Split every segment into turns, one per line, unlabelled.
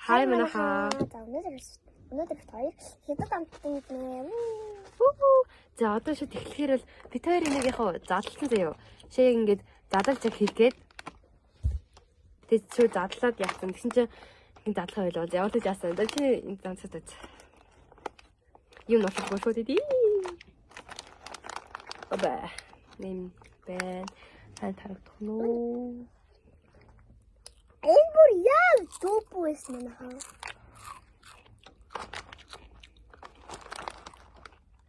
Хай манайхаа.
За өнөөдөр хоёр хятад амттанд нэ.
За одоо шууд эхлэхээр бол бид хоёрын нэг яг задлалсан заяо. Шээ ингээд задлалж хийгээд тэг шууд задлаад яасан. Тэгсэн чинь энэ задлага байлаа. Явуулж яасан. За чи энэ занцад үз. Юм нотолгүй шууд идэ. Оба. Нэм бэн хан тарагдах нь.
Энэ бүр яа дүүп байсан наа.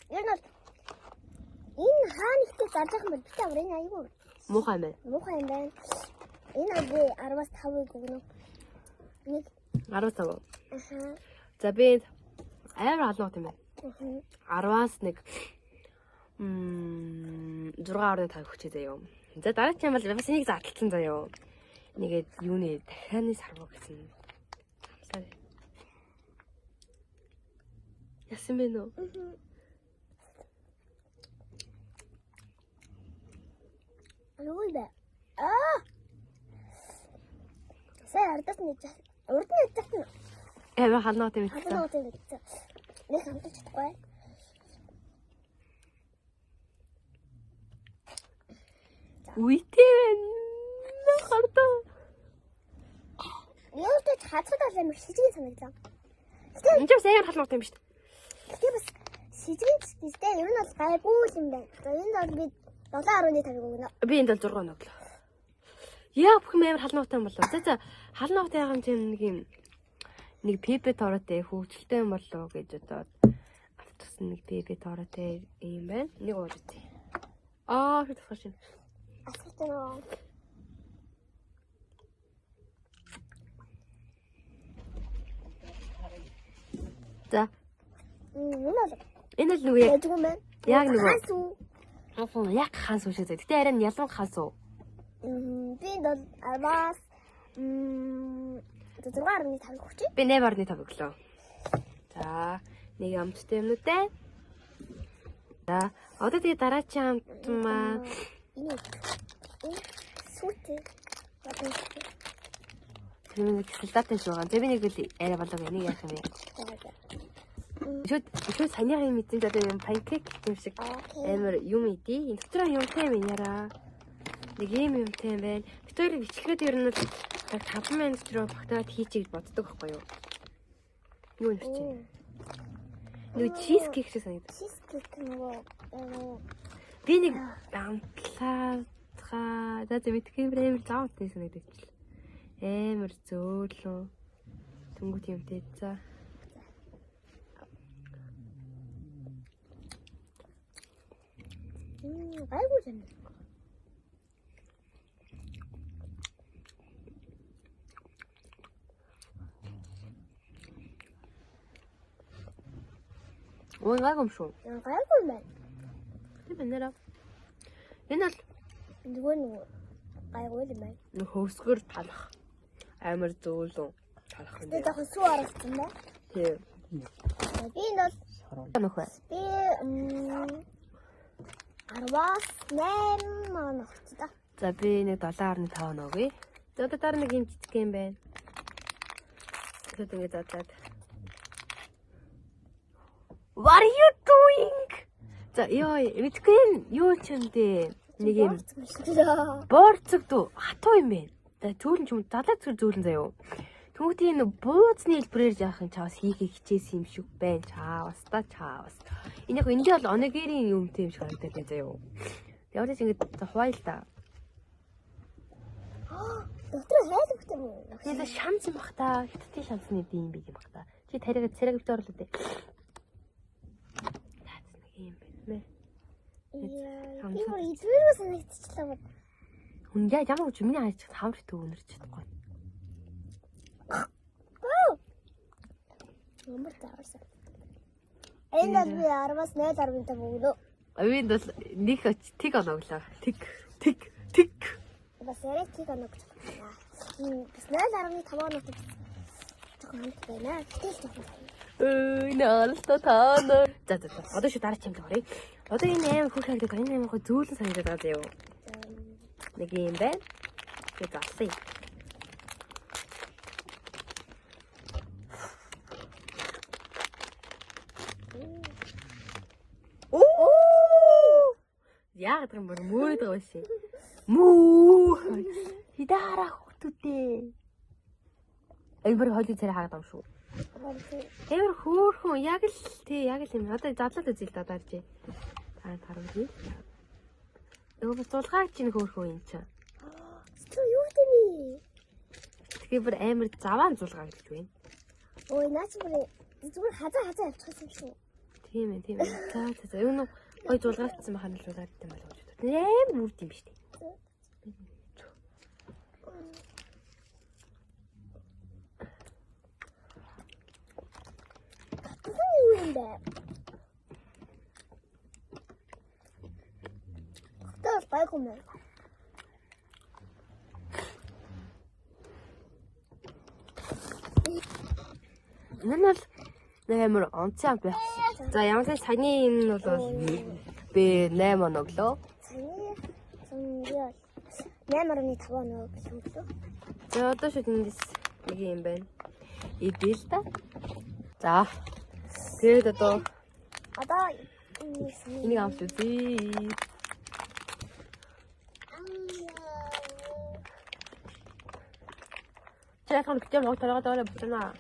Энэ хаан ихтэй заржах юм бол би аврын аягүй.
Муухай юм байна.
Муухай юм байна. Энэ би 10-аас 5-ыг өгнө. Нэг
15.
аха.
За би амар олон юм байна. 10-аас нэг 6.5 хүчээ заяа. За дараагийн юм бол бас энийг задлсан заяа. Нэгээд юуны дахианы сарвуу гэсэн. Ясан бэ нөө?
Ой бай. Сая ардаас нэг урд нь яддаг.
Эвэ халнаа тийм
Хадаа
үү?
утаа гэдэг. Нэг хамтаж чадахгүй.
Үйтэй хардаа.
Яагаад ч хацаад амар шижиг санагдлаа.
Энд ч сайн халнаа тийм шүү дээ.
Гэтэ бас шижиг гэжтэй ер нь бол гайгүй юм байна. За энэ бол би 7.5 өгнө.
Би энд бол 6 өглөө. Яа бүх юм амар халнаатай юм болов. За халнаатай байгаа юм тийм нэг юм нэг пепе торотой хөвгөлтэй юм болов гэж бодоод автсан нэг пепе торотой юм байна. Нэг ууж үзье. Хэд тасгаш юм.
Асуулт нөө.
За энэ л нүг яг
яг юм байна.
яг нэг
Хасуу.
яг хаан суушаа. Гэтэ арай нь ялан хаан суу.
Би бол аваас 6.5 хүч.
Би 8.5 өглөө. За нэг амттай юмнуудаа. За одоо тэгээ дараагийн амт маа
Энэ сүүтэй.
тэр нэг солдаттай шуугаан. За би нэг л арай болоо нэг яах юм бэ? Шүүд санийхаа юм мэдэн одоо юм панкейк юм шиг амар юм идэ. Энэ дотор юмтай юм яра. Нэг юм юмтай юм байна. Бид хоёрыг бичлэхэд ер нь бол 5 минут дотор багтаад хийчих гэж боддог байхгүй юу? Юу нэр чинь? Нэг чизкейк шиг санагдав.
Чизкейк нөгөө
Би нэг амтлаа за мэдхээ амар заавалтай санагдав. Амар зөөлөө. Тэнгүүд юмтэй за.
гайгүй юм.
Ой гайгүй юм шүү.
Гайгүй юм байна.
Тийм нэраа. Энэ л
Нөгөө гайгүй юм байна.
хөвсгөр талах. Амар зөөлөө талах юм.
Тэгээд яг сүү оролцсон ба.
Тийм.
Би энэ бол
Нөхөө.
би 10-аас 8 он огт та.
За би нэг 7.5 нөгөө. За одоо дараа нэг юм жижиг юм байна. Тэгээд ингэ задлаад. What are you doing? За ёо мэдгүй юу ч юм дээ. Нэг юм боорцогдоо хатуу юм байна. За зөөлөн ч юм далаад зөөлөн заяо. Түүний энэ бууцны хэлбэрээр яахан чаас хийхийг хичээсэн юм шиг байна. Чаавас. Энэ яг энэ бол оногерийн юмтэй юм шиг харагдаад байна заяо. Яваад ингэж хуваал та.
Дотроо хайлгтай юм.
Тэгэлээ шанс юм бах та. Хиттийн шансны юм би юм бах та. Чи тариг бит орлоо дээ. Таац нэг юм байна.
Би бүр идвэрээ санагдчихлаа.
Хүн ямар ч миний хайж хамар төв өнөрч чадахгүй.
Ямар таарсан. Энэ би 10-аас 0.5 өгнө.
Авинд бол нэг тэг оноглоо. Тэг.
Бас ярэ тийг оног. Бас 0.5 оног. Тохиолд байна. Тэгэл
Наалта таана. За. Одоо шүү дараа чимд оръё. Одоо энэ аим хүүхэгдэг энэ аим хөө зөөлөн санагдаад байгаа заяо. Нэг юм байна. Тэгээ залсан. Яг тэр мөөд байгаа байсан. Мүү. Хидаарах хөтөдөө. Эвэр хойлоо царай хаагаад байгаа шүү. Эвэр хөөхөн яг л юм. Одоо задлаад үзэл да дарж. Тарвал. Өө зулгаач чинь хөөхөн юм чаа.
Стүү юу гэдэми?
Тэгээ бүр амар заваан зулгаа гэж байна.
Ой наач бүр зүгээр хазаа авчихсан шүү.
Тийм ээ. За. Юу нөө ой зулгаагдсан байхад л зулгаад юм байна гэж боддог. Амар үрд юм шүү дээ.
Юу юм бэ? Тас байхом.
Энэ бол нэг амар онцгой байх. За ямар ч цагийн энэ бол би 8 оноо өглөө.
Цагийн 8.5 оноо өглөө.
За одоо шууд эндээс нэг юм байна. Идэл та. За. Тэгээд одоо энийг амт үзье. 제가 그럼 그때 먹고 들어가다 그래 먹잖아.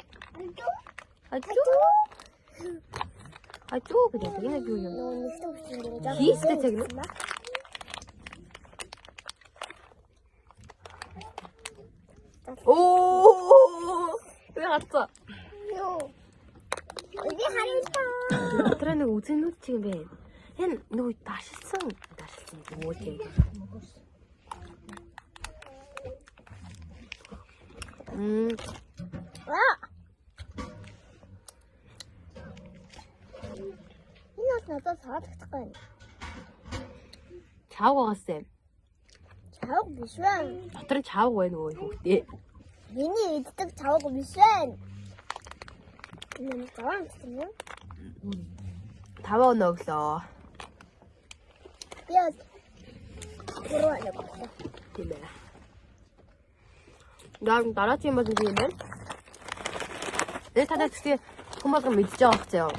아쭈 그래 그냥 그냥. Хийстэй цаг нь. Оо! 왜 갔어?
이게 하리다.
들어 нэг үзэн нүд чиг юм бэ. Энэ нөгөө дашилсан 뭐지?
이거 나도 사왔을까?
자오가 갔어.
자오고 미션.
저들은 자오가 왜 누워 있고 그때.
미니 이득 자오고 미션. 이놈 자오랑 쓰면?
다 먹었나 없어.
야, 들어와려고.
팀에. 나라팀 무슨 팀이면? 내 다들 그게 그만큼 믿죠, 없죠.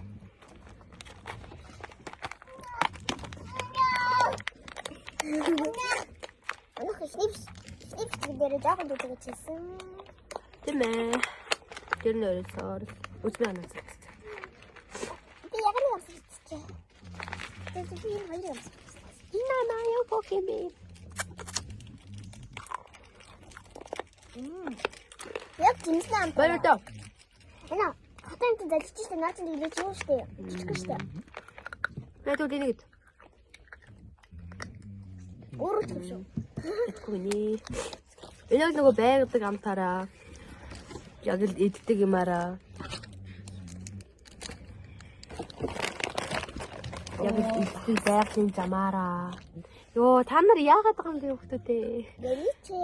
Ano ka snips video 작은 도둑을 쳤음.
팀에. 이런 노래서 웃으면 안 왔어.
근데 약간 없어 진짜. 그래서 이 관리 없어.
이나나요 포켓몬.
약 진짜 안
빨리 또.
하나. 하탄도 나 진짜 나한테 이제 주우시대요. 주우시대.
그래도 되겠다.
오로 쳤어.
Тэтгэвний. Энэ нөгөө байгдаг амтаараа яг л иддэг юмараа. Яг л иддэг байгалийн замаараа. Йоо та нар яагаад байгаа юм бэ хүүхдүүдээ?
내리체.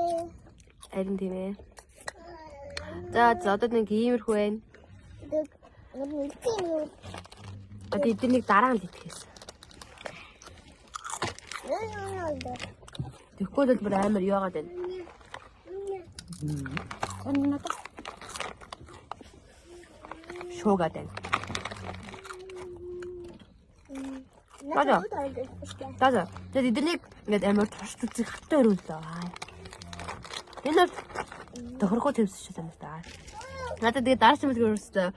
Харин тийм ээ. За одоо нэг иймэрхүү байна.
너무 일찍이요.
Одоо эднийг дараа нь итгэхээс. Тэгэхгүй л бүр амар яагаад байна. Шуугаад байна. 맞아. 맞아. 그래서 эднийг ингээд амар турш үзэх хаттай өрөөлөө. Энэ тохирохоо төвсөж байна та. Надад тэгээ дараа чимэл görөөсөө